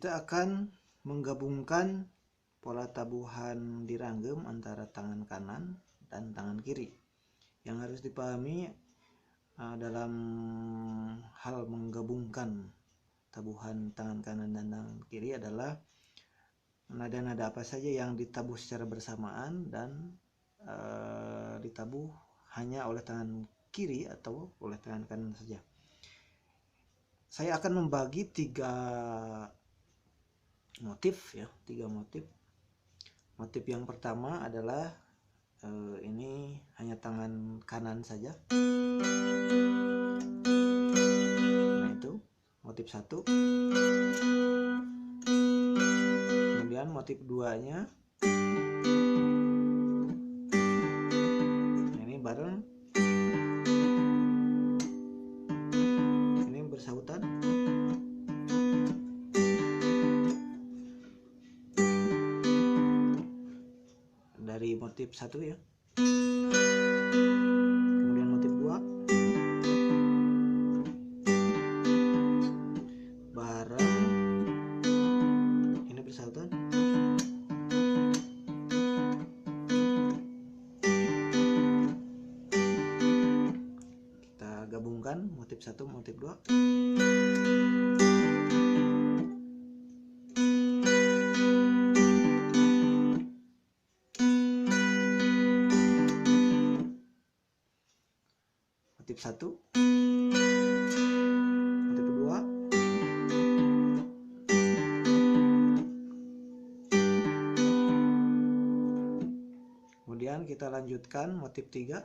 kita akan menggabungkan pola tabuhan diranggem antara tangan kanan dan tangan kiri. Yang harus dipahami dalam hal menggabungkan tabuhan tangan kanan dan tangan kiri adalah nada-nada apa saja yang ditabuh secara bersamaan dan ditabuh hanya oleh tangan kiri atau oleh tangan kanan saja. Saya akan membagi tiga motif ya, tiga motif. Motif yang pertama adalah ini hanya tangan kanan saja. Nah itu motif satu. Kemudian motif duanya ini bareng, ini bersautan. Dari motif satu ya. Kemudian motif dua bareng, ini bersautan. Kita gabungkan motif satu, motif dua. Motif satu, motif kedua, kemudian kita lanjutkan motif tiga.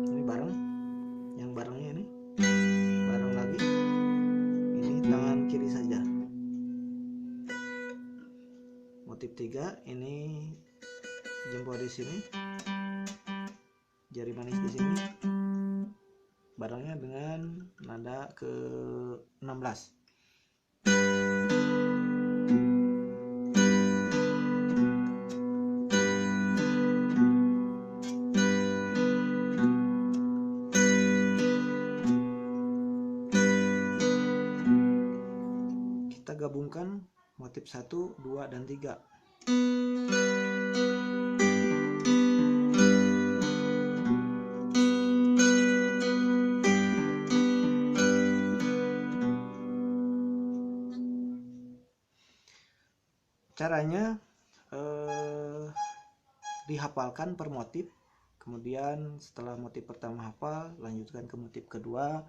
Ini bareng, yang barengnya ini bareng lagi, ini tangan kiri saja. Motif tiga, ini jempol di sini, jari manis di sini, barangnya dengan nada ke 16. Kita gabungkan motif 1, 2, dan 3. Caranya dihafalkan per motif, kemudian setelah motif pertama hafal lanjutkan ke motif kedua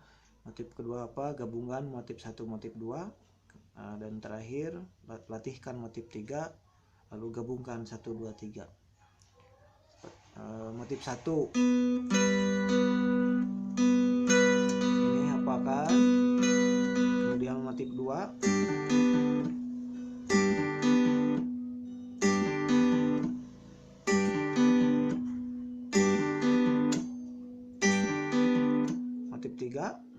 apa, gabungan motif 1, motif 2, dan terakhir latihkan motif 3, lalu gabungkan 1, 2, 3. Motif 1 ini hafalkan, kemudian motif 2 motif 3